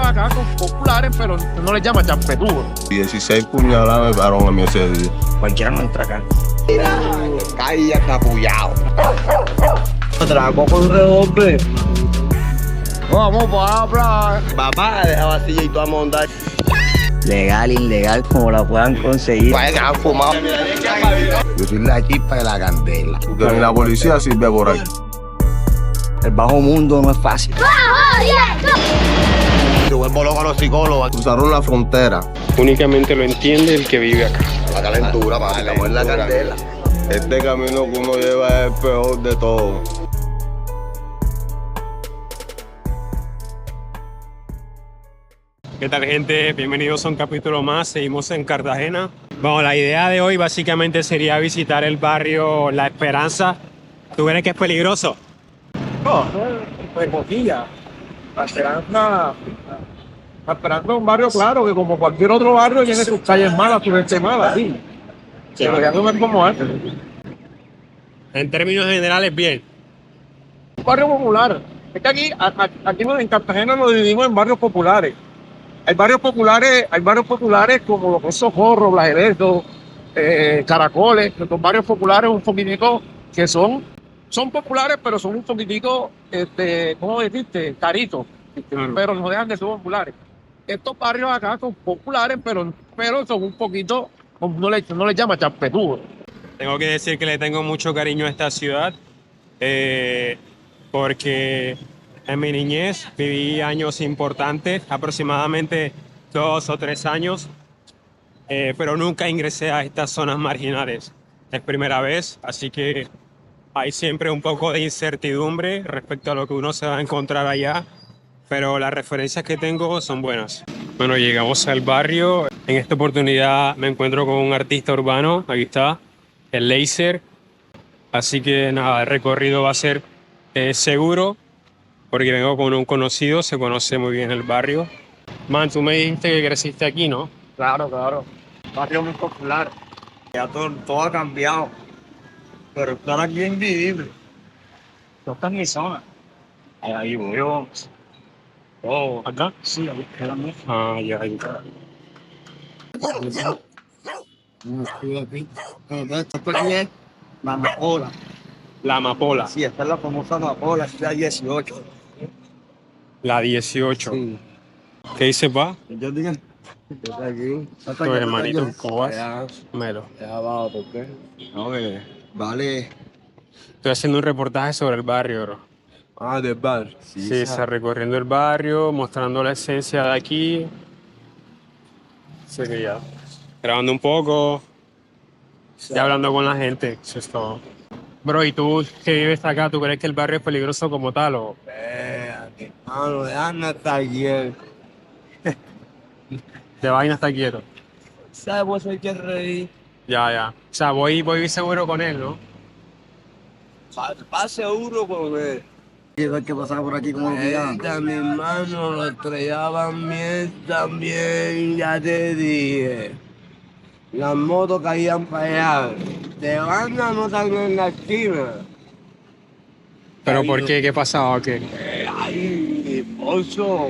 barrios acá son populares, pero no les llama champetudo. 16 puñaladas me pararon a mí ese día. Cualquiera no entra acá. Calle hasta apoyado. Atracó con revólver. Vamos para hablar. Papá, deja vacilla y tú a montar. Legal, ilegal, como la puedan conseguir. Vaya, han fumado. Yo soy la chispa de la candela. Porque ni la policía sirve por ahí. El bajo mundo no es fácil. Yo vuelvo loco a los psicólogos. Cruzaron la frontera. Únicamente lo entiende el que vive acá. La calentura, para estamos en la candela. Este camino que uno lleva es el peor de todo. ¿Qué tal, gente? Bienvenidos a un capítulo más. Seguimos en Cartagena. Bueno, la idea de hoy básicamente sería visitar el barrio La Esperanza. ¿Tú crees que es peligroso? No, pues boquilla. La Esperanza es un barrio claro que como cualquier otro barrio tiene sus calles malas, sus gente malas, sí. Pero ya no es como antes. En términos generales, bien. Un barrio popular. Es que aquí en Cartagena nos dividimos en barrios populares. Hay barrios populares como lo que es Socorro, Blajereto, Caracoles. Los barrios populares un poquitico que son populares, pero son un poquitico, ¿cómo decirte? Caritos, pero no dejan de ser populares. Estos barrios acá son populares, pero son un poquito, no les llama champetudo. Tengo que decir que le tengo mucho cariño a esta ciudad porque en mi niñez viví años importantes, aproximadamente 2 o 3 años, pero nunca ingresé a estas zonas marginales. Es primera vez, así que hay siempre un poco de incertidumbre respecto a lo que uno se va a encontrar allá, pero las referencias que tengo son buenas. Bueno, llegamos al barrio. En esta oportunidad me encuentro con un artista urbano, aquí está, el Laser. Así que nada, el recorrido va a ser seguro, porque vengo con un conocido, se conoce muy bien el barrio. Man, tú me dijiste que creciste aquí, ¿no? Claro. Barrio muy popular. Ya todo ha cambiado. Pero estar aquí es invivible. No está en mi zona. Ahí voy yo. Oh, ¿acá? Sí, ahí quedamos. Ah, ya. La amapola. La Amapola, Sí, esta es la famosa amapola, es la 18. la 18. Sí. ¿Qué dice, pa? Yo digo, aquí. Tu hermanito, ¿cómo vas? Melo. Ya va, ¿por qué? No, que vale. Estoy haciendo un reportaje sobre el barrio, bro. Ah, del bar. Sí, está recorriendo el barrio, mostrando la esencia de aquí. Así que ya. Grabando un poco, ya hablando con la gente, eso es todo. Bro, ¿y tú que vives acá, tú crees que el barrio es peligroso como tal o...? Mano, déjame estar bien. De vaina está quieto? ¿Sabes vos hay que reír? Ya. O sea, voy seguro con él, ¿no? Va seguro con él. Hay que pasar por aquí como mi hermano lo estrellaban bien también, ya te dije. Las motos caían para allá. De banda no están en la esquina. ¿Pero por qué? ¿Qué pasaba? ¿Qué? Ay, oso.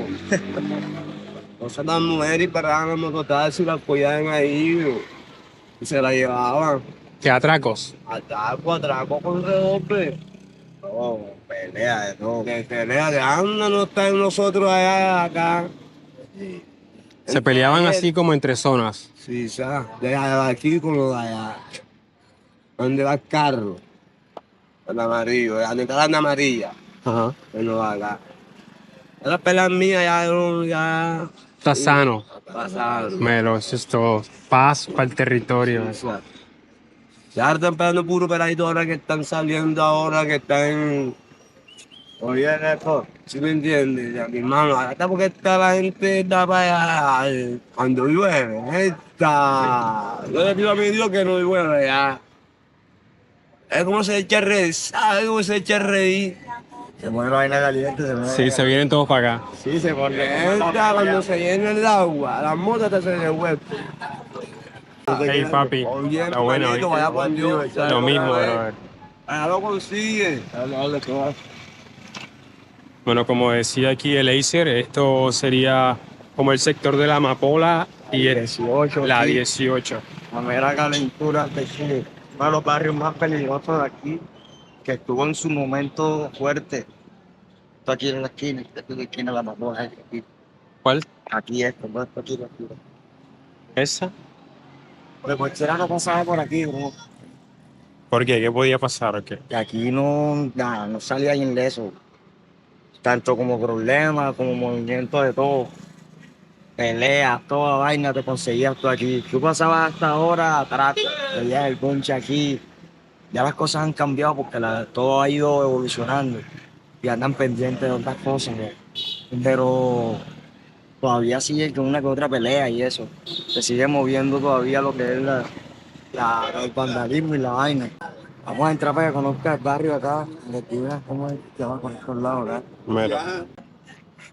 Oso las mujeres y paraban las mototaxis y las apoyaban ahí. Y se la llevaban. ¿Qué atracos? Atraco con revólver. No, pelea de todo. De pelea de anda no está en nosotros allá, acá. Sí. Se peleaban así como entre zonas. Sí, ¿sabes? De aquí con los de allá. ¿Dónde va el carro? El amarillo, donde está la amarilla. Ajá. Bueno, va acá. Las peleas mías ya. Está sano. Pasaron. Melo, eso es todo. Paz para el territorio. Ya están pegando puro peladito ahora que están saliendo ahora, que están... Oye, eso, ¿sí me entiendes? Ya, mi hermano, hasta porque está la gente está para allá, cuando llueve, yo le pido a mi Dios que no llueve ya. Es como se echa a reír, ¿sabes cómo se echa a reír? Se pone la vaina caliente, se pone... Sí, se vienen todos para acá. Sí, se pone... Cuando se llena el agua, las motos hasta se devuelven. Hey, papi. Oye, Está bueno, hermanito, ¿viste? vaya por Dios. Lo mismo, brother. Allá lo consigue. Dale, Bueno, como decía aquí el Acer, esto sería como el sector de la Amapola y 18, la sí. 18. La mera calentura de Chile. Uno de los barrios más peligrosos de aquí, que estuvo en su momento fuerte. Esto aquí en la esquina, esto aquí en la esquina de la Mapola, aquí. ¿Cuál? Aquí esto, ¿no? Esto aquí, aquí. ¿Esa? Pues cualquiera no pasaba por aquí, bro. ¿Por qué? ¿Qué podía pasar o qué? Y aquí no, nada, no salía ileso. Tanto como problemas, como movimiento de todo. Peleas, toda vaina te conseguías tú aquí. Tú pasabas hasta ahora atrás, veías el concha aquí. Ya las cosas han cambiado porque todo ha ido evolucionando y andan pendientes de otras cosas, ¿no? Pero todavía sigue con una que otra pelea y eso. Se sigue moviendo todavía lo que es el vandalismo y la vaina. Vamos a entrar para que conozca el barrio acá, de que veas cómo es que va con estos lados acá. Mira,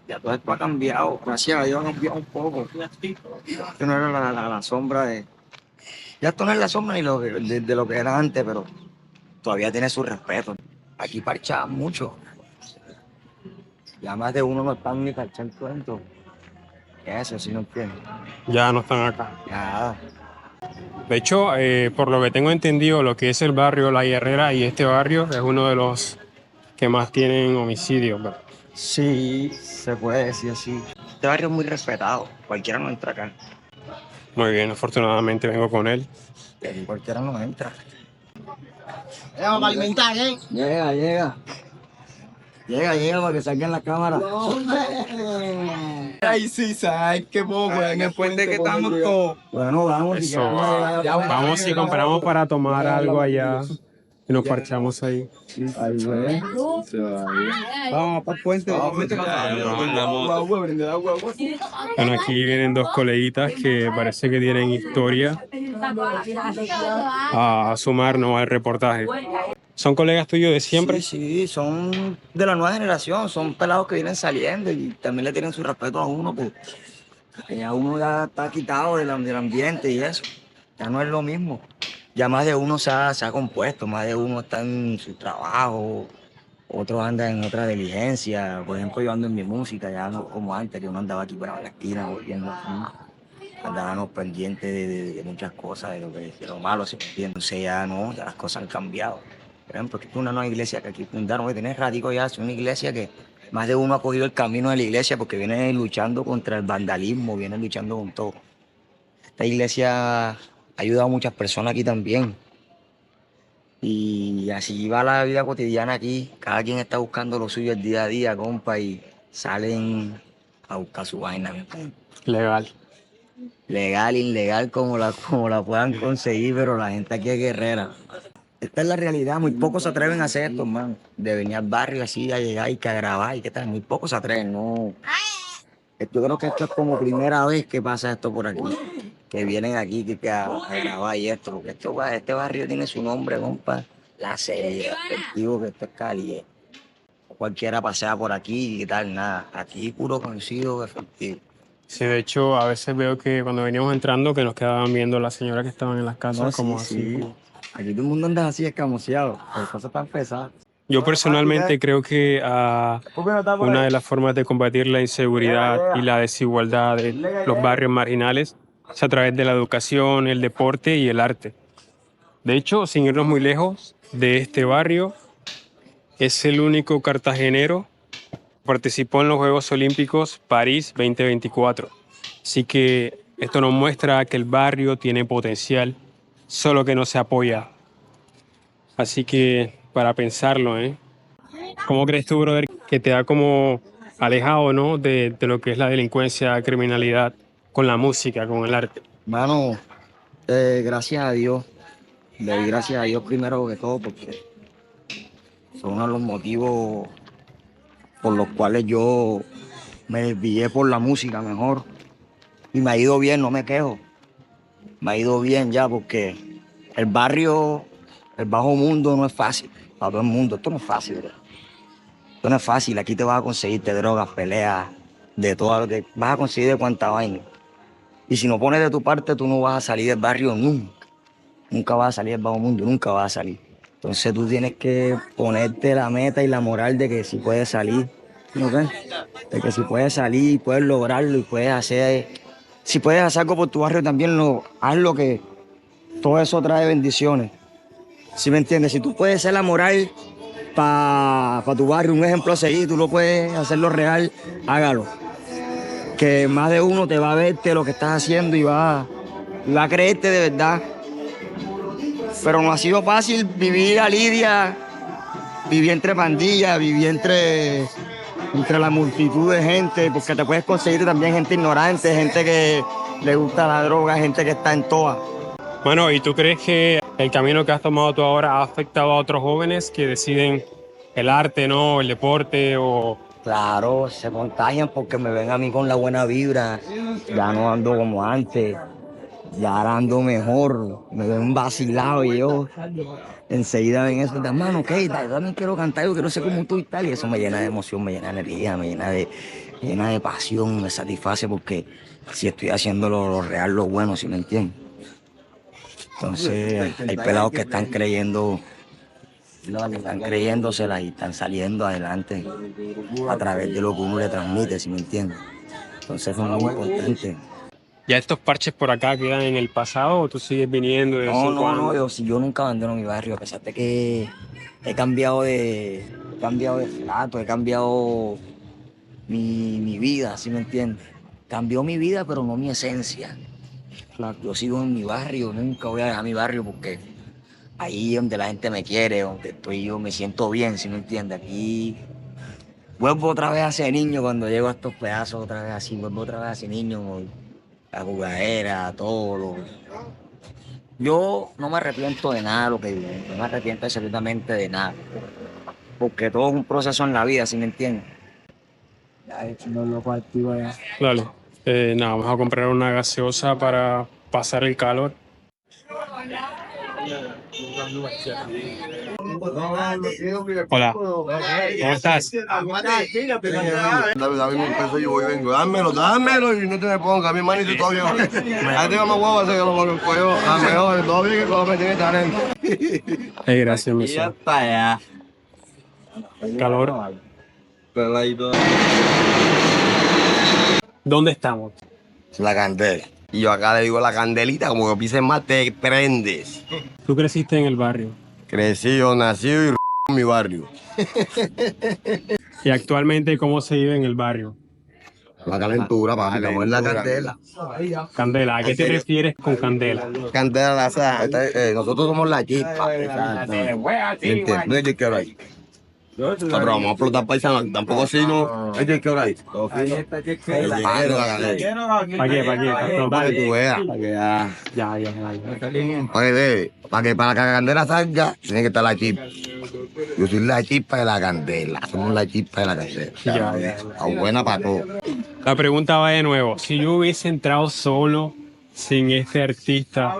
Ya todo esto ha cambiado, gracias a Dios ha cambiado un poco. Esto no era la sombra de... Ya esto no es la sombra ni de lo que era antes, pero todavía tiene su respeto. Aquí parchaban mucho. Ya más de uno no están ni parchando cuento. Eso sí no entiendo. ya no están acá. Ya. De hecho, por lo que tengo entendido, lo que es el barrio La Guerrera y este barrio es uno de los que más tienen homicidios, ¿verdad? Sí, se puede decir así. Este barrio es muy respetado. Cualquiera no entra acá. Muy bien, afortunadamente vengo con él. Y aquí cualquiera no entra. Llega, llega. Llega para que salga en la cámara. Ay, sí, sabes qué poco. En el puente que estamos todos. Bueno, vamos. si Eso. quieres, Vamos y compramos para tomar algo allá y nos parchamos ahí. Ahí, güey. Vamos para el puente. Bueno, aquí vienen dos coleguitas que parece que tienen historia a sumarnos al reportaje. ¿Son colegas tuyos de siempre? Sí, son de la nueva generación, son pelados que vienen saliendo y también le tienen su respeto a uno, pues ya uno ya está quitado del ambiente y eso, ya no es lo mismo. Ya más de uno se ha compuesto, más de uno está en su trabajo, otros andan en otra diligencia. Por ejemplo, yo ando en mi música, ya no como antes, que uno andaba aquí para la esquina, volviendo aquí. Andábamos pendientes de muchas cosas, de lo malo, ¿se entiende? Entonces ya no, ya las cosas han cambiado. Por ejemplo, aquí hay una nueva iglesia que aquí fundaron, que tiene ratico ya, es una iglesia que más de uno ha cogido el camino de la iglesia porque viene luchando contra el vandalismo, viene luchando con todo. Esta iglesia ha ayudado a muchas personas aquí también. Y así va la vida cotidiana aquí. Cada quien está buscando lo suyo el día a día, compa, y salen a buscar su vaina. Legal. Legal, ilegal, como la puedan conseguir, pero la gente aquí es guerrera. Esta es la realidad, muy pocos se atreven a hacer esto, hermano. De venir al barrio así, a llegar y que a grabar y qué tal, muy pocos se atreven, no. Yo creo que esto es como primera vez que pasa esto por aquí, que vienen aquí que a grabar y esto, porque este barrio tiene su nombre, compa, la serie, efectivo, que esto es Cali. Cualquiera pasea por aquí y qué tal, nada. Aquí puro conocido, efectivo. Sí, de hecho, a veces veo que cuando veníamos entrando que nos quedaban viendo las señoras que estaban en las casas No, como sí, así. sí. Aquí todo el mundo anda así escamoseado, las cosas están pesadas. Yo personalmente creo que una de las formas de combatir la inseguridad y la desigualdad de los barrios marginales es a través de la educación, el deporte y el arte. De hecho, sin irnos muy lejos, de este barrio es el único cartagenero que participó en los Juegos Olímpicos París 2024. Así que esto nos muestra que el barrio tiene potencial, solo que no se apoya. Así que para pensarlo, ¿eh? ¿Cómo crees tú, brother, que te ha como alejado, ¿no? de lo que es la delincuencia, criminalidad, con la música, con el arte? Mano, gracias a Dios, le doy gracias a Dios primero que todo porque son uno de los motivos por los cuales yo me desvié por la música mejor y me ha ido bien, no me quejo, me ha ido bien ya porque el barrio, el bajo mundo no es fácil, para todo el mundo, esto no es fácil, bro. Esto no es fácil, aquí te vas a conseguirte drogas, peleas, de todo lo que vas a conseguir de cuanta vaina. Y si no pones de tu parte, tú no vas a salir del barrio nunca. Nunca vas a salir del bajo mundo, nunca vas a salir. Entonces tú tienes que ponerte la meta y la moral de que si puedes salir ¿no ves? De que si puedes salir, puedes lograrlo y puedes hacer... Si puedes hacer algo por tu barrio también, hazlo, que todo eso trae bendiciones. ¿Sí me entiendes? Si tú puedes ser la moral para tu barrio, un ejemplo a seguir, tú lo puedes hacerlo real, hágalo. Que más de uno te va a verte lo que estás haciendo y va a creerte de verdad. Pero no ha sido fácil vivir a Lidia, vivir entre pandillas, vivir entre la multitud de gente, porque te puedes conseguir también gente ignorante, gente que le gusta la droga, gente que está en toa. Bueno, ¿y tú crees que el camino que has tomado tú ahora ha afectado a otros jóvenes que deciden el arte, ¿no? El deporte o... Claro, se contagian porque me ven a mí con la buena vibra, ya no ando como antes, ya ahora ando mejor, me ven vacilado y yo enseguida ven eso, hermano, ok, yo también quiero cantar, yo quiero ser como tú y tal, y eso me llena de emoción, me llena de energía, me llena de pasión, me satisface porque si estoy haciendo lo real, lo bueno, ¿sí me entiendes? Entonces hay pelados que están creyéndosela y están saliendo adelante a través de lo que uno le transmite, ¿sí me entiendes? Entonces eso es muy importante. ¿Ya estos parches por acá quedan en el pasado o tú sigues viniendo de vez en cuando? No, yo nunca abandono mi barrio, a pesar de que he cambiado de flato, he cambiado mi vida, ¿sí me entiendes? Cambió mi vida, pero no mi esencia. Yo sigo en mi barrio, nunca voy a dejar mi barrio porque ahí es donde la gente me quiere, donde estoy yo, me siento bien, ¿sí me entiendes? Aquí vuelvo otra vez a ser niño cuando llego a estos pedazos, otra vez así, vuelvo otra vez a ser niño, la jugadera, todo. Yo no me arrepiento de nada de lo que viví, no me arrepiento absolutamente de nada, porque todo es un proceso en la vida, ¿sí me entiendes? Ya, no lo activo ya. Dale. Nada, vamos a comprar una gaseosa para pasar el calor. Hola, ¿cómo estás? Dame 1,000 pesos y yo voy y vengo. Dámelo y no te me pongas. Mi manito todavía. Ahí tengo más huevos, así que lo pongo el cuello. Mejor, todo bien que todo me tiene talento. Gracias, mi Ya está, ya. Calor. Peladito. ¿Dónde estamos? La candela. Y yo acá le digo la candelita, como que pises más te prendes. Tú creciste en el barrio. Crecido, nacido y en mi barrio. ¿Y actualmente cómo se vive en el barrio? La calentura, para que es la candela. Candela, ¿a qué te refieres con candela? Candela, la nosotros somos la chispa. ¿Entiendes? No es que hora ahí. Pero vamos a explotar paisano, tampoco así, no. Es que hora ahí. ¿Para qué? Para que tú veas. Ya. Para que la candela salga, tiene que estar la chispa. Yo soy la chispa de la candela. Somos la chispa de la candela. Ya. Está buena para todo. La pregunta va de nuevo. Si yo hubiese entrado solo, sin este artista,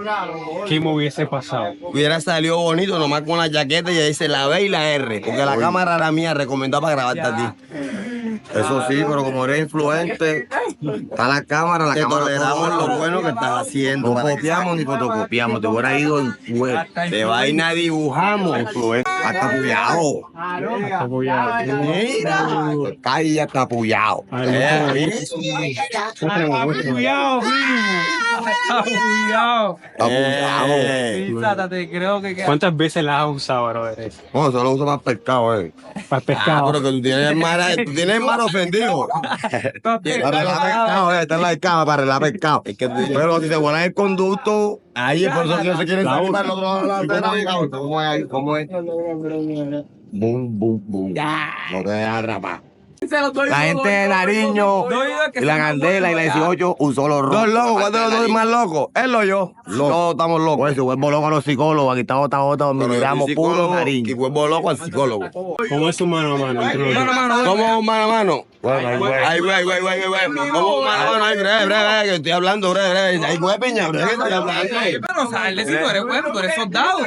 ¿qué me hubiese pasado? Hubiera salido bonito nomás con la chaqueta y ahí dice la B y la R. Porque la cámara era mía, recomendada para grabarte a ti. Eso sí, pero como eres influente, está la cámara le damos lo bueno que estás haciendo. No copiamos ni fotocopiamos, te hubiera ido en web. De vaina dibujamos, influente. Hasta apoyado. Mira, está ahí hasta apoyado. ¿Cuántas veces la has usado, brother? No, eso lo uso para pescado, Para pescado. pero que tú tienes el mar ofendido. Para arreglar pescado, esta es la cama para arreglar pescado. Pero si te vuelan el conducto, ahí es por eso que no se quieren salir para el otro lado de la antena. ¿Cómo es? Boom, boom, boom. No te dejas rapar. La gente de Nariño, y la Candela y la 18 usó los rojos. Dos locos, ¿cuál de los dos es más loco? Él o yo. Todos estamos locos. Pues si vuelvo loco a los psicólogos, aquí estamos donde miramos puro Nariño. Y vuelvo loco al psicólogo. ¿Cómo es un mano a mano? ¿Cómo un mano a mano? Ay, güey. ¿Cómo un mano a mano? Ay, breve, que estoy hablando, breve. Ay, güey, piña, breve, que estoy hablando. Pero, o sea, él decía, tú eres bueno, tú eres soldado.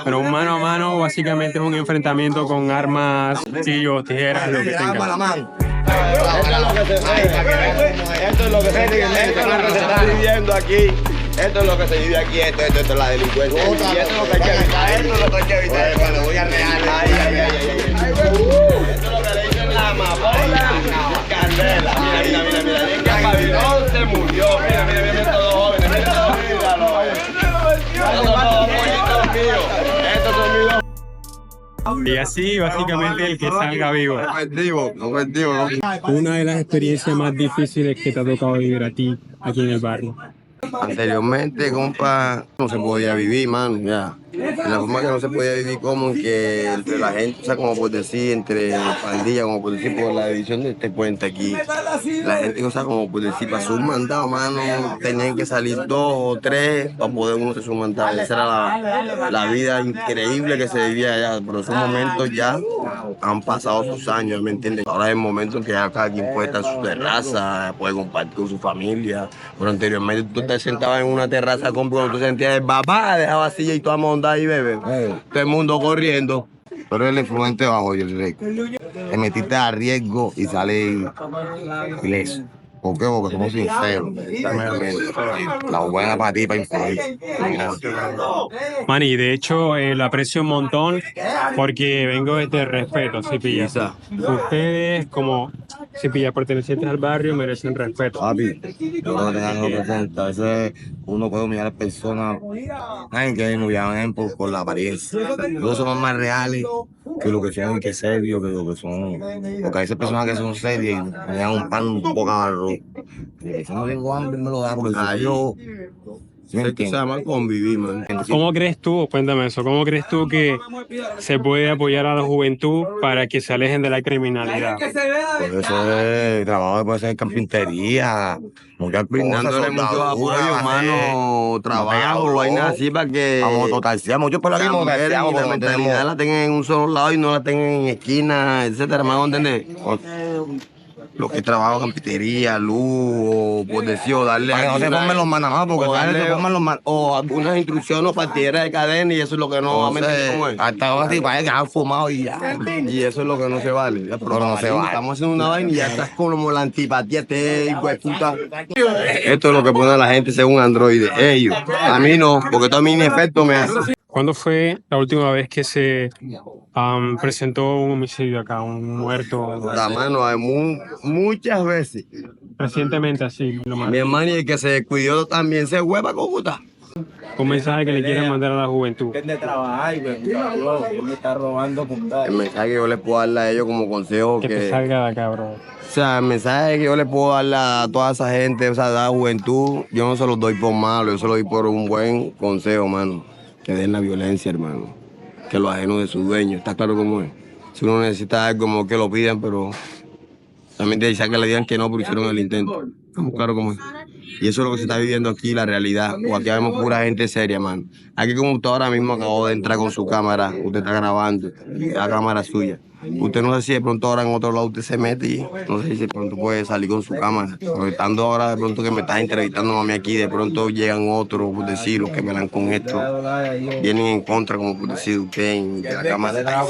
Pero un mano a mano básicamente es un enfrentamiento con armas, cuchillos, tijeras, lo que tenga. Esto es lo que se está viviendo aquí. Esto es lo que se vive aquí, esto es la delincuencia. Y esto es lo que hay que evitar, esto es lo que hay que evitar. Cuando voy a real. Ay. amapola, candela. Mira. Es que Babilón se murió. Mira, todos jóvenes. Míralo. Estos son los pollitos míos. Estos son míos. Y así, básicamente, el que salga vivo. Objetivo. Una de las experiencias más difíciles que te ha tocado vivir a ti aquí en el barrio. Anteriormente, compa, no se podía vivir, mano, ya. De la forma que no se podía vivir como que entre la gente, o sea, como por decir, entre pandillas, como por decir, por la división de este puente aquí. La gente, o sea, como por decir, para su mandado, mano, tenían que salir 2 o 3 para poder uno hacer su mandado. Esa era la vida increíble que se vivía allá, pero esos momentos ya han pasado sus años, ¿me entiendes? Ahora es el momento en que ya cada quien puede estar en su terraza, puede compartir con su familia. Pero anteriormente tú te sentabas en una terraza, cuando tú sentías el papá, dejaba silla y toda monda y bebé. Todo el mundo corriendo. Pero el influente bajo y el rey. Te metiste a riesgo y sale ileso. ¿Por qué? Porque somos sinceros. La buena para ti, para influir. Manny, de hecho, lo aprecio un montón porque vengo desde el respeto, si pilla. Ustedes, como si pilla pertenecientes al barrio, merecen respeto. Papi, yo no tengo que presente. A veces uno puede humillar a personas. Ay, que nos llaman por la apariencia. Nosotros somos más reales que lo que sean que serios, que lo que son. Porque hay esas personas que son serias y me dan un pan, un poco de arroz. Si no tengo hambre, me lo da porque yo. ¿Sí me entiendes? Se llama convivir, man. ¿Cómo crees tú, cuéntame eso, cómo crees tú que se puede apoyar a la juventud para que se alejen de la criminalidad? Pues eso es trabajo, puede ser carpintería, brindándole mucho apoyo, mano, trabajo, vainas así para que muchos por aquí la mentalidad la tengan en un solo lado y no la tengan en esquina, etcétera, ¿me entender? Lo que es trabajo, carpintería, luz, o por decir, o darle... Para que no se formen los manamados, porque o algunas instrucciones o partideras de cadena y eso es lo que no... Hasta ahora sí parece que han fumado y ya. Y eso es lo que no se vale. Pero no se vale. Estamos haciendo una vaina y ya estás como la antipatía, hijo de puta. Esto es lo que pone la gente según androide. Ellos. A mí no, porque esto a mí ni efecto me hace. ¿Cuándo fue la última vez que se presentó un homicidio acá, un muerto? La mano, hay muchas veces. Recientemente, así. Mi hermano y el que se descuidó también se hueva con puta. Un mensaje que le quieren mandar a la juventud. El mensaje que yo les puedo darle a ellos como consejo Que te salga de acá, bro. O sea, el mensaje que yo le puedo darle a toda esa gente, o sea, a la juventud, yo no se los doy por malo, yo se los doy por un buen consejo, mano. Que den la violencia, hermano. Que lo ajeno de su dueño. ¿Está claro cómo es? Si uno necesita algo, como que lo pidan, pero también te dicen que le digan que no, pero hicieron el intento. Estamos claros cómo es. Y eso es lo que se está viviendo aquí, la realidad. O aquí vemos pura gente seria, mano. Aquí como usted ahora mismo acabó de entrar con su cámara, usted está grabando, la cámara es suya. Usted no sé si de pronto ahora en otro lado usted se mete y no sé si de pronto puede salir con su cámara. Pero estando ahora de pronto que me estás entrevistando a mí aquí, de pronto llegan otros, por decir, los que me dan con esto, vienen en contra, como por decir usted, de la cámara.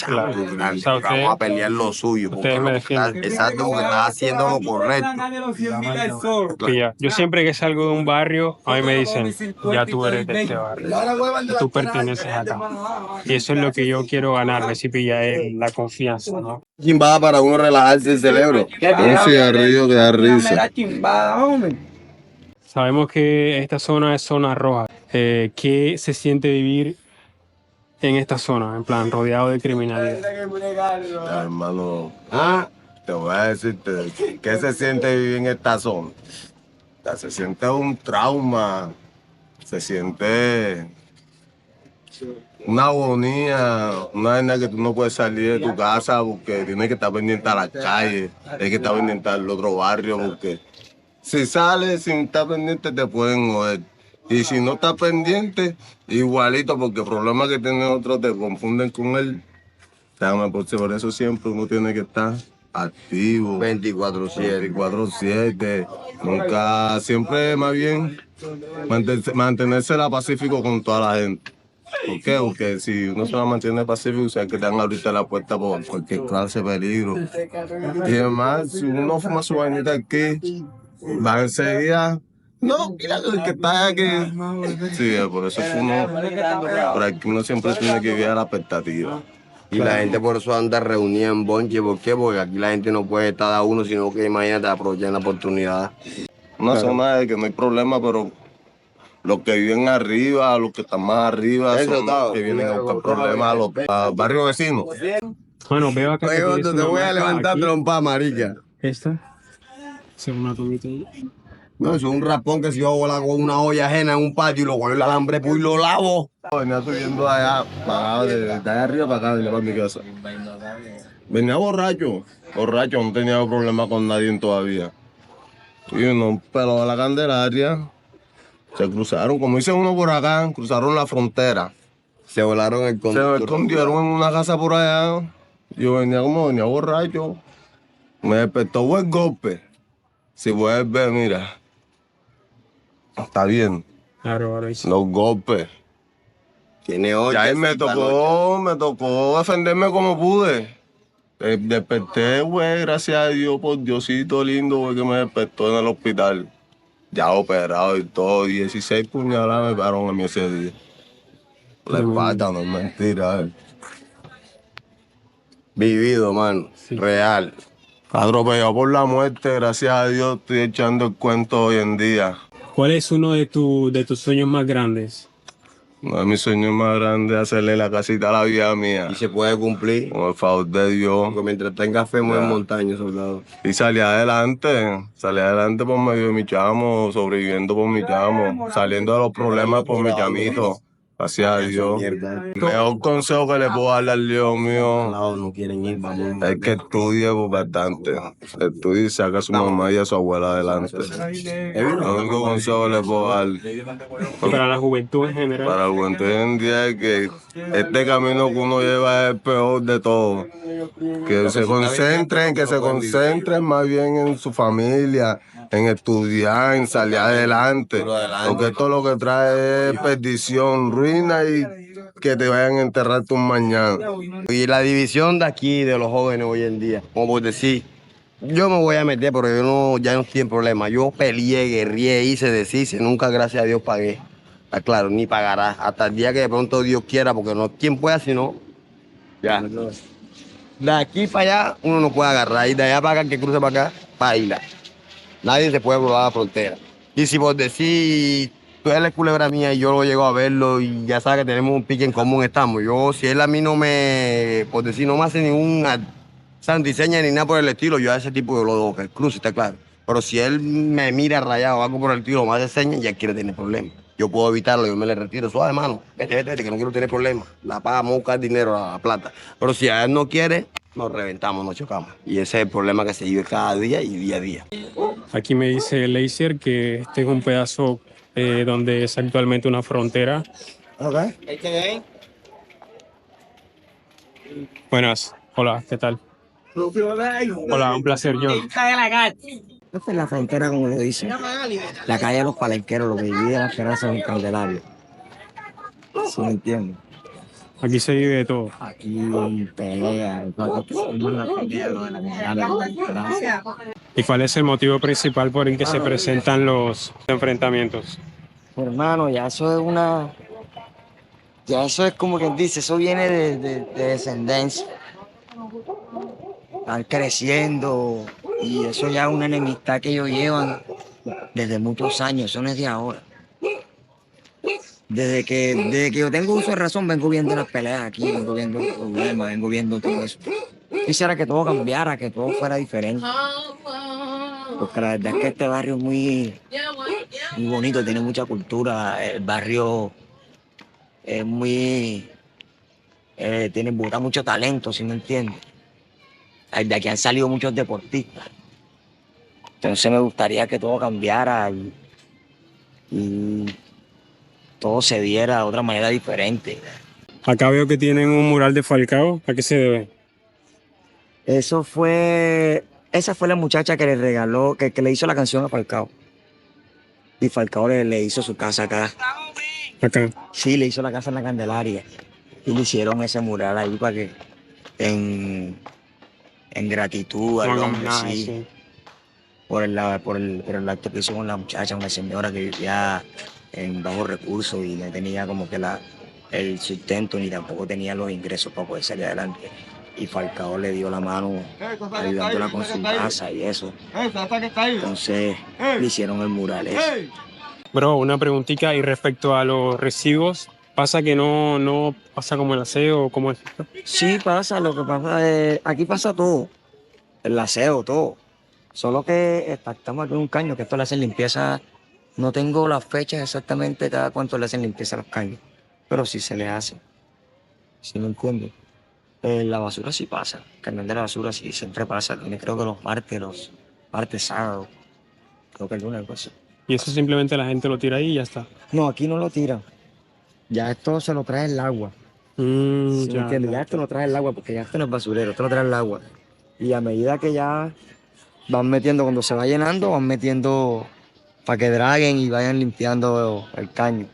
Vamos a pelear lo suyo. Exacto, porque estás haciendo lo correcto. Yo siempre que salgo de un barrio, a mí me dicen, ya tú eres de este barrio, tú perteneces acá. Y eso es lo que yo quiero ganarme, si pilla, es la confianza, ¿no? Chimbada para uno relajarse el cerebro. Un cigarrillo que da risa. Sabemos que esta zona es zona roja. ¿Qué se siente vivir en esta zona, en plan, rodeado de criminalidad? Ya, hermano, te voy a decirte, ¿qué se siente vivir en esta zona? Ya, se siente un trauma, se siente una agonía, una vaina que tú no puedes salir de tu casa porque tienes que estar pendiente a la calle, tienes que estar pendiente al otro barrio porque si sales sin estar pendiente te pueden joder. Y si no estás pendiente, igualito, porque el problema que tiene otro te confunden con él. Por eso siempre uno tiene que estar activo. 24/7. 24/7. Nunca, siempre más bien mantenerse pacífico con toda la gente. ¿Por qué? Porque si uno se va a mantener pacífico, o sea, que te dan ahorita la puerta por cualquier clase de peligro. Y además, si uno fuma su vainita aquí, va enseguida. No, mira el que está aquí. Sí, por eso uno, por aquí uno siempre tiene que vivir a la expectativa. Y la gente por eso anda reunida en bonche. ¿Por qué? Porque aquí la gente no puede estar a uno, sino que imagínate, aprovechan la oportunidad. Una zona de que no hay problema, pero los que viven arriba, los que están más arriba, Eso son está. los que vienen a buscar problemas a los barrios vecinos. Bueno, veo acá que Oye, tienes Otto, te una voy a marca levantar aquí. trompa, marica. Esta. Según una tubita ahí. No, eso es un raspón que si yo hago con una olla ajena en un patio y lo cojo el alambre pues, y lo lavo. Venía subiendo de allá, pagado de allá arriba para acá, venía para mi casa. Venía borracho, no tenía problema con nadie todavía. Y unos pelos de la Candelaria se cruzaron, como dice uno por acá, cruzaron la frontera. Se volaron el Se conductor. escondieron en una casa por allá. Yo venía borracho. Me despertó buen golpe. Si vuelve, mira. Está bien. Claro, ahora sí. Los golpes. Tiene olla. Ya ahí me tocó defenderme como pude. Desperté, güey, gracias a Dios, por Diosito lindo, güey, que me despertó en el hospital. Ya operado y todo. 16 puñaladas me pararon a mí ese día. La espalda, no es mentira. Vivido, mano. Sí. Real. Atropellado por la muerte, gracias a Dios estoy echando el cuento hoy en día. ¿Cuál es uno de tus sueños más grandes? Uno de mis sueños más grandes es hacerle la casita a la vida mía. Y se puede cumplir. Con el favor de Dios. Porque mientras tenga fe, mueve montañas, soldado. Y salí adelante por medio de mi chamo, sobreviviendo por mi chamo, saliendo de los problemas por mi chamito. Gracias a Dios. El mejor consejo que le puedo darle al Dios mío No quieren ir, vamos. es que estudie bastante. Estudie y saque a su mamá y a su abuela adelante. El único consejo que le puedo dar Para la juventud en general. para el juventud hoy en día es que este camino que uno lleva es el peor de todo. Que se concentren más bien en su familia, en estudiar, en salir adelante. Porque esto lo que trae es perdición, ruina y que te vayan a enterrar tus mañana. Y la división de aquí, de los jóvenes hoy en día, como por decir, yo me voy a meter, pero ya no estoy en problema. Yo peleé, guerrié, hice, deshice, nunca, gracias a Dios, pagué. Está claro, ni pagará. Hasta el día que de pronto Dios quiera, porque no quien pueda, sino ya. De aquí para allá, uno no puede agarrar. Y de allá para acá, que cruce para acá, baila. Nadie se puede probar la frontera. Y si por decir, tú eres la culebra mía y yo lo llego a verlo y ya sabes que tenemos un pique en común, estamos. Si él a mí no me, por decir, no me hace ningún sandiseña ni nada por el estilo, yo a ese tipo yo lo dejo que cruce, está claro. Pero si él me mira rayado o algo por el estilo, me hace señas, ya quiere tener problemas. Yo puedo evitarlo, yo me le retiro, suave, mano, vete, que no quiero tener problemas. La pagamos a buscar dinero, la plata. Pero si a él no quiere, nos reventamos, nos chocamos. Y ese es el problema que se vive cada día y día a día. Aquí me dice Laser que este es un pedazo donde es actualmente una frontera. Buenas, hola, ¿qué tal? Hola, un placer, John. Esta es la frontera, como lo dice. La calle de los palenqueros, lo que divide la esperanza de un Candelario. ¿Sí me entiendes? Aquí se vive de todo. Aquí pelea, ¿Y cuál es el motivo principal por el que se presentan los enfrentamientos? hermano, ya eso es una... Ya eso es como quien dice, eso viene de descendencia. Están creciendo y eso ya es una enemistad que ellos llevan desde muchos años, eso no es de ahora. Desde que yo tengo uso de razón, vengo viendo las peleas aquí, vengo viendo los problemas, vengo viendo todo eso. Quisiera que todo cambiara, que todo fuera diferente. Porque la verdad es que este barrio es muy bonito, tiene mucha cultura. El barrio es muy... bota mucho talento, ¿sí me entiendes? De aquí han salido muchos deportistas. Entonces me gustaría que todo cambiara y todo se diera de otra manera diferente. Acá veo que tienen un mural de Falcao. ¿A qué se debe? Esa fue la muchacha que le regaló, que le hizo la canción a Falcao. Y Falcao le hizo su casa acá. Acá. Sí, le hizo la casa en la Candelaria. Y le hicieron ese mural ahí para que, en gratitud al hombre, sí. Por el acto que hizo con la muchacha, una señora que vivía en bajos recursos y le tenía como que la el sustento ni tampoco tenían los ingresos para poder salir adelante. Y Falcao le dio la mano ayudándola con su casa y eso. Entonces le hicieron el mural ese. Bro, una preguntita y respecto a los residuos, ¿pasa que no pasa como el aseo o como es? Sí pasa, lo que pasa es, aquí pasa todo, el aseo, todo. Solo que estamos aquí en un caño, que esto le hacen limpieza, no tengo las fechas exactamente cada cuánto le hacen limpieza a los caños, pero sí se le hace, ¿sí me entiendes? La basura sí pasa, el camión de la basura sí siempre pasa, tiene creo que los martes, sábados, creo que el lunes, algo así. Y eso simplemente la gente lo tira ahí y ya está. No, aquí no lo tiran, ya esto se lo trae el agua. ¿Sí me Ya, entiendes? Ya esto lo trae el agua, porque ya esto no es basurero, esto lo trae el agua. Y a medida que ya van metiendo, cuando se va llenando, van metiendo para que draguen y vayan limpiando el caño.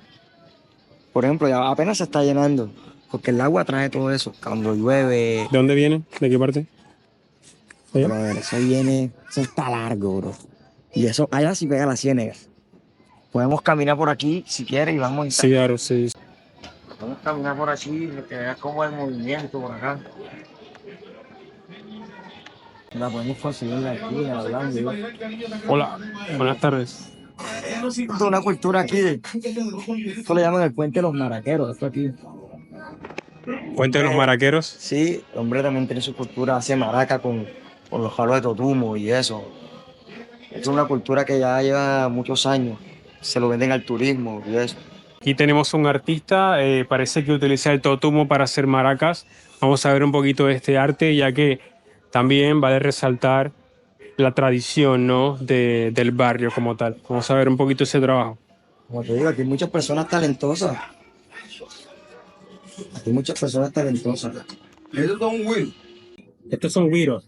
Por ejemplo, ya apenas se está llenando, porque el agua trae todo eso. Cuando llueve, ¿De dónde viene? ¿De qué parte? ¿Allá? brother, eso viene, eso está largo, bro. Y eso, allá sí pega la ciénaga. Podemos caminar por aquí si quieres y vamos a Sí, claro, sí. Podemos caminar por aquí, que veas como el movimiento por acá. La podemos conseguir aquí, hablando. Hola, buenas tardes. Es una cultura aquí. Esto le llaman el puente de los maraqueros, esto aquí. Puente de los Maraqueros. Sí, el hombre también tiene su cultura, hace maraca con los palos de totumo y eso. Es una cultura que ya lleva muchos años. Se lo venden al turismo y eso. Aquí tenemos un artista, parece que utiliza el totumo para hacer maracas. Vamos a ver un poquito de este arte, ya que también vale resaltar la tradición, ¿no? del barrio como tal. Vamos a ver un poquito ese trabajo. Como te digo, aquí hay muchas personas talentosas. Aquí hay muchas personas talentosas. Esos son Will. Estos son güiros.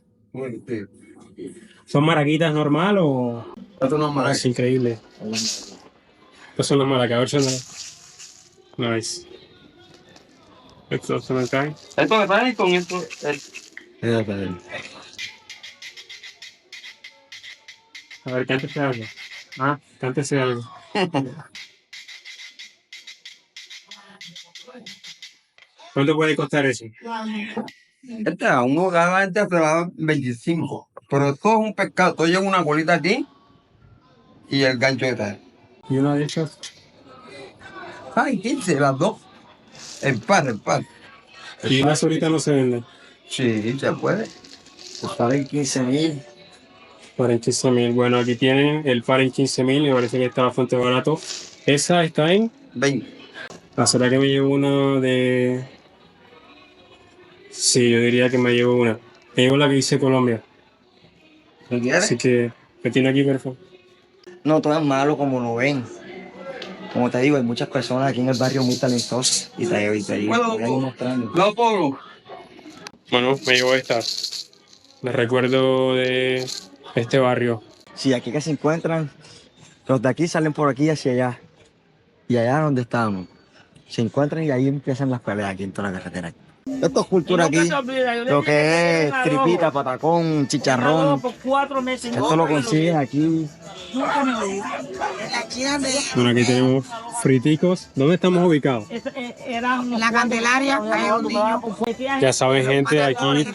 ¿Son maraquitas normal o...? Estos no Es maracas. increíble. Estos son los maracas. A ver si no. Nice. Estos son acá. Esto me trae con esto. A ver, cántese algo. Cántese algo. ¿Cuánto puede costar eso? Este a uno cada gente se va a dar 25. Pero esto es un pescado. Esto lleva una colita aquí y el gancho detrás. ¿Y una de esas? Ay, 15, las dos. El par. Y una solita no se vende. Sí, se puede. Estaba en 15.000. Para en 15.000. Bueno, aquí tienen el par en 15.000. Me parece que está bastante barato. Esa está en... 20. ¿Será que me llevo una de...? Sí, yo diría que me llevo una. Me llevo la que dice Colombia. ¿Lo quieres? Así que me tiene aquí perfecto. No, todo es malo como lo ven. Como te digo, hay muchas personas aquí en el barrio muy talentosas. Y te digo, voy a ir mostrando. Lo pongo. Bueno, me llevo esta. Me recuerdo de este barrio. Sí, aquí que se encuentran, los de aquí salen por aquí hacia allá. Y allá donde estábamos. Se encuentran y ahí empiezan las peleas aquí en toda la carretera. Esto es cultura aquí. Lo que es tripita, patacón, chicharrón. Esto lo consigues aquí. Bueno, aquí tenemos friticos. ¿Dónde estamos ubicados? La Candelaria, hay un niño. Ya saben, gente, aquí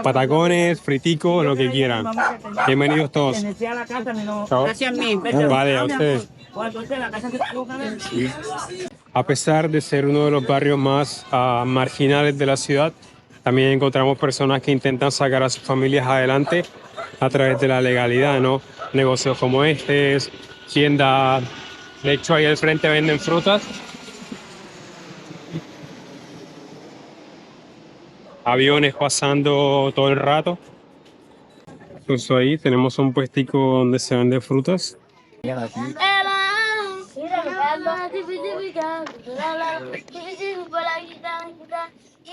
patacones, friticos, lo que quieran. Bienvenidos todos. Chao. Gracias mil. Vale, a ustedes. A pesar de ser uno de los barrios más marginales de la ciudad, también encontramos personas que intentan sacar a sus familias adelante a través de la legalidad, ¿no? Negocios como este, tiendas. De hecho, ahí al frente venden frutas. Aviones pasando todo el rato. Incluso ahí tenemos un puestico donde se venden frutas.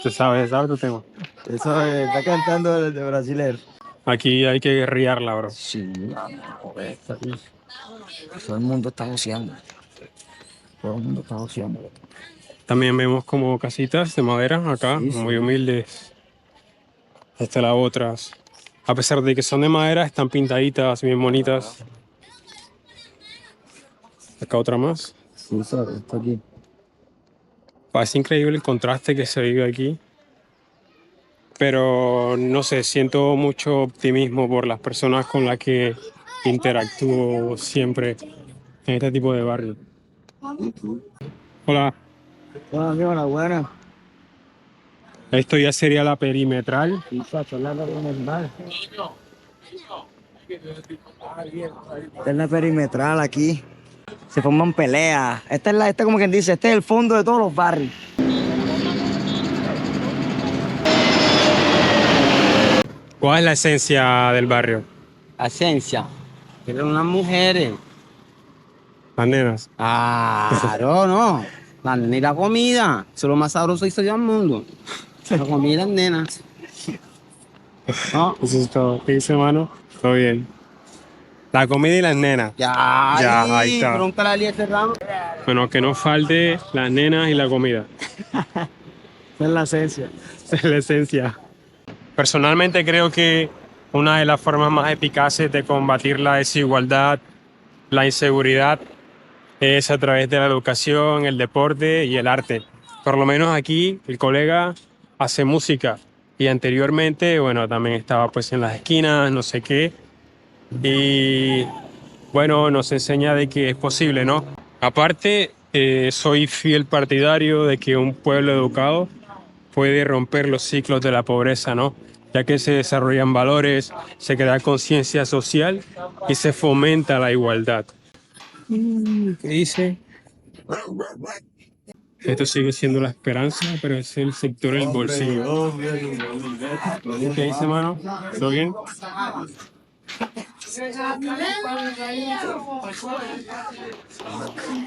¿Tú sabes tu tema? Eso está cantando el de brasileño. Aquí hay que guerrearla, bro. Sí, joder, todo el mundo está joseando. Todo el mundo está joseando. También vemos como casitas de madera acá, Sí, sí. muy humildes. Hasta las otras. A pesar de que son de madera, están pintaditas, bien bonitas. Acá otra más. Sí, eso, esto aquí. Es increíble el contraste que se vive aquí. Pero no sé, siento mucho optimismo por las personas con las que interactúo siempre en este tipo de barrio. Hola, Hola, buena. esto ya sería la perimetral. Esta es la perimetral aquí. Se forman peleas. Esta como quien dice, este es el fondo de todos los barrios. ¿Cuál es la esencia del barrio? Esencia. Eran unas mujeres. Las nenas. Claro, no. La nena y la comida. Eso es lo más sabroso que se dio al mundo. La comida y las nenas. ¿No? Eso es todo. ¿Qué dice, hermano? Todo bien. La comida y las nenas. Ya, ahí está. Pregúntale a Elías Ramos. Bueno, que no falte las nenas y la comida. Esa es la esencia. Esa es la esencia. Personalmente creo que una de las formas más eficaces de combatir la desigualdad, la inseguridad, es a través de la educación, el deporte y el arte. Por lo menos aquí el colega hace música y anteriormente, bueno, también estaba pues en las esquinas, no sé qué. Y bueno, nos enseña de que es posible, ¿no? Aparte, soy fiel partidario de que un pueblo educado puede romper los ciclos de la pobreza, ¿no? Ya que se desarrollan valores, se crea conciencia social y se fomenta la igualdad. ¿Qué dice? Esto sigue siendo la esperanza, pero es el sector del bolsillo. ¿Qué dice, mano? ¿Todo bien?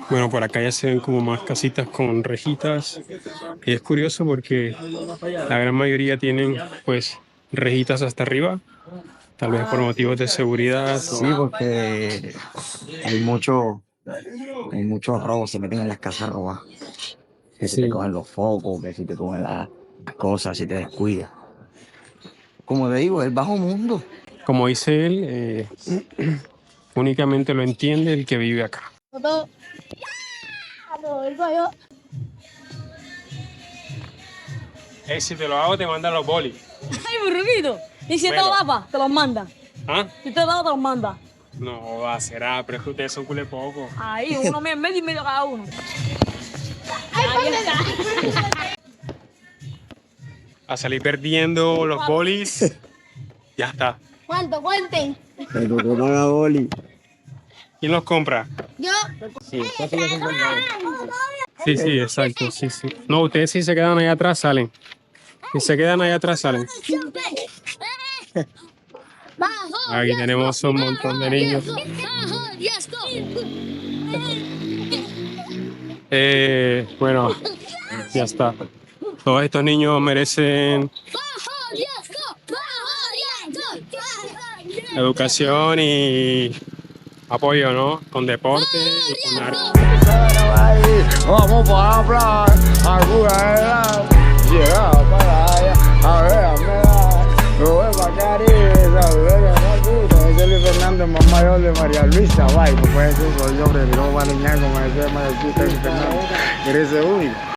Bueno, por acá ya se ven como más casitas con rejitas. Y es curioso porque la gran mayoría tienen, pues, rejitas hasta arriba. Tal vez por motivos de seguridad. Sí, porque hay muchos robos, se meten en las casas a robar. Que si te cogen los focos, que si te cogen las cosas, si te descuidas. Como te digo, es el bajo mundo. Como dice él, únicamente lo entiende el que vive acá. Si te lo hago, te mandan los bolis. Ay, burrito. Y si te lo tapa, te los manda. ¿Ah? Si te lo tapa, te los manda. No, va a ser, pero es que ustedes son culé poco. Ahí, uno medio y medio cada uno. Ahí está. A salir perdiendo los bolis, ya está. ¿Cuánto? Cuenten. Pero que paga boli. ¿Quién los compra? Yo. Sí, exacto, sí. No, ustedes si se quedan ahí atrás, salen. Si se quedan ahí atrás, salen. Aquí tenemos un montón de niños. Bueno, ya está. Todos estos niños merecen educación y apoyo, ¿no? Con deporte y con arte. Vamos para la playa, alguna llega para allá, a ver, me voy para Caribe, es Luis Fernández, más mayor de María Luisa, vaya, pues eso soy yo, pero no va a niñar como ese María Luisa Fernández, merece único.